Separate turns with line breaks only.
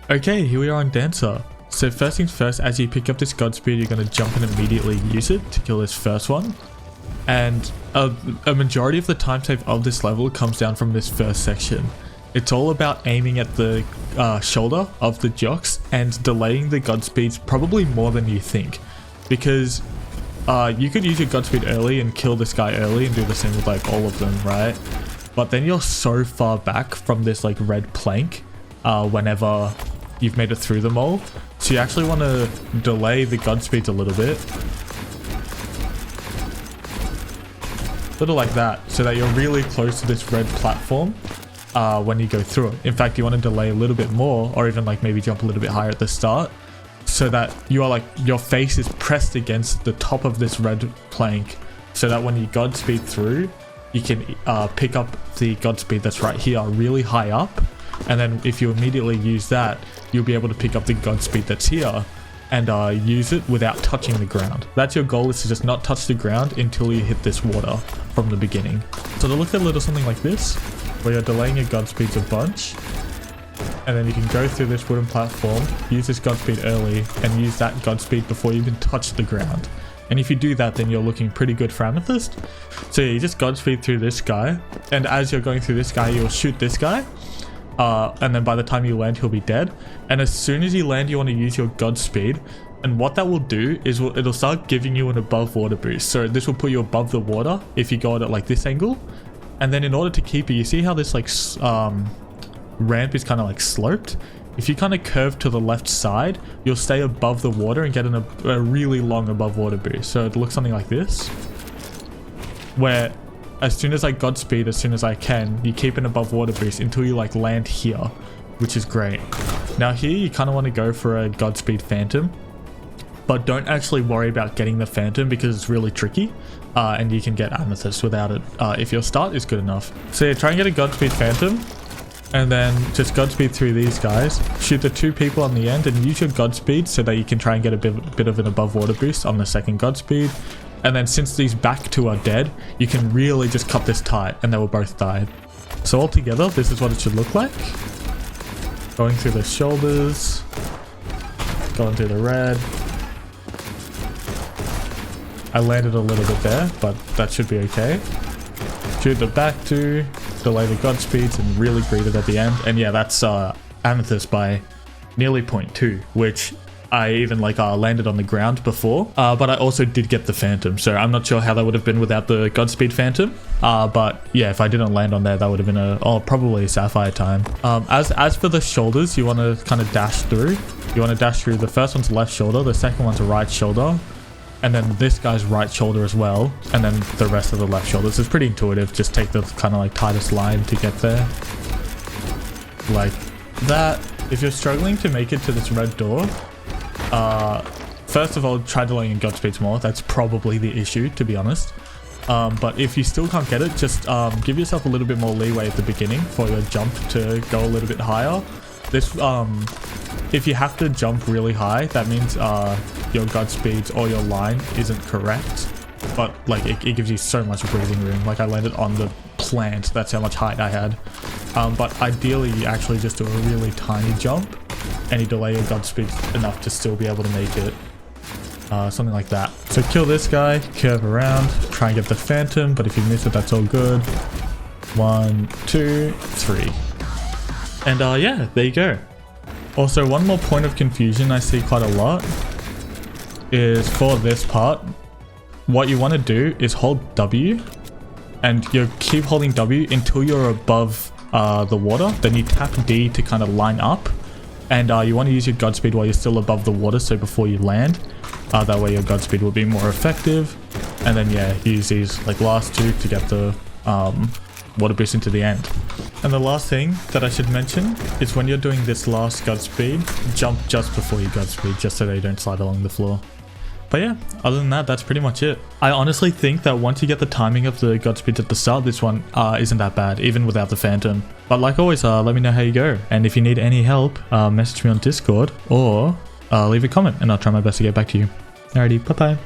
Okay, here we are on Dancer. So first things first, as you pick up this Godspeed, you're going to jump and immediately use it to kill this first one. And a majority of the time save of this level comes down from this first section. It's all about aiming at the shoulder of the jocks and delaying the Godspeeds probably more than you think. Because you could use your Godspeed early and kill this guy early and do the same with like all of them, right? But then you're so far back from this like red plank whenever you've made it through them all. So you actually want to delay the Godspeeds a little bit. Little like that, so that you're really close to this red platform when you go through it. In fact, you want to delay a little bit more, or even like maybe jump a little bit higher at the start, so that you are like, your face is pressed against the top of this red plank, so that when you Godspeed through, you can pick up the Godspeed that's right here really high up, and then if you immediately use that, you'll be able to pick up the Godspeed that's here and use it without touching the ground. That's your goal, is to just not touch the ground until you hit this water from the beginning. So to look at a little something like this, where you're delaying your Godspeeds a bunch, and then you can go through this wooden platform, use this Godspeed early, and use that Godspeed before you even touch the ground. And if you do that, then you're looking pretty good for Amethyst. So yeah, you just Godspeed through this guy, and as you're going through this guy, you'll shoot this guy. And then by the time you land, he'll be dead. And as soon as you land, you want to use your Godspeed. And what that will do is it'll start giving you an above water boost. So this will put you above the water if you go at it like this angle. And then in order to keep you see how this like ramp is kind of like sloped? If you kind of curve to the left side, you'll stay above the water and get a really long above water boost. So it looks something like this, where as soon as I Godspeed, as soon as I can, you keep an above water boost until you like land here, which is great. Now here you kind of want to go for a Godspeed Phantom, but don't actually worry about getting the Phantom because it's really tricky, and you can get Amethyst without it if your start is good enough. So yeah, try and get a Godspeed Phantom, and then just Godspeed through these guys, shoot the two people on the end, and use your Godspeed so that you can try and get a bit of an above water boost on the second Godspeed. And then since these back two are dead, you can really just cut this tight and they will both die. So altogether, this is what it should look like. Going through the shoulders, going through the red. I landed a little bit there, but that should be okay. Shoot the back two, delay the Godspeeds, and really greet it at the end. And yeah, that's Amethyst by nearly 0.2, which I even like landed on the ground before, but I also did get the Phantom, so I'm not sure how that would have been without the Godspeed Phantom, but yeah, if I didn't land on there, that would have been probably a Sapphire time. As for the shoulders, you want to kind of dash through. You want to dash through, the first one's left shoulder, the second one's right shoulder, and then this guy's right shoulder as well, and then the rest of the left shoulder. So it's pretty intuitive, just take the kind of like tightest line to get there, like that. If you're struggling to make it to this red door, first of all, try delaying your Godspeeds more. That's probably the issue, to be honest. But if you still can't get it, just give yourself a little bit more leeway at the beginning for your jump to go a little bit higher. This, if you have to jump really high, that means your Godspeeds or your line isn't correct. But like it gives you so much breathing room. Like I landed on the plant, that's how much height I had. But ideally, you actually just do a really tiny jump, and you delay your Godspeed enough to still be able to make it. Something like that. So kill this guy, curve around, try and get the Phantom, but if you miss it, that's all good. 1, 2, 3. And yeah, there you go. Also, one more point of confusion I see quite a lot is for this part, what you want to do is hold W, and you keep holding W until you're above the water. Then you tap D to kind of line up, and you want to use your Godspeed while you're still above the water, so before you land, that way your Godspeed will be more effective. And then yeah, use these like last two to get the water boost into the end. And the last thing that I should mention is when you're doing this last Godspeed, jump just before you Godspeed, just so they don't slide along the floor. But yeah, other than that, that's pretty much it. I honestly think that once you get the timing of the Godspeeds at the start, this one isn't that bad, even without the Phantom. But like always, let me know how you go. And if you need any help, message me on Discord or leave a comment and I'll try my best to get back to you. Alrighty, bye bye.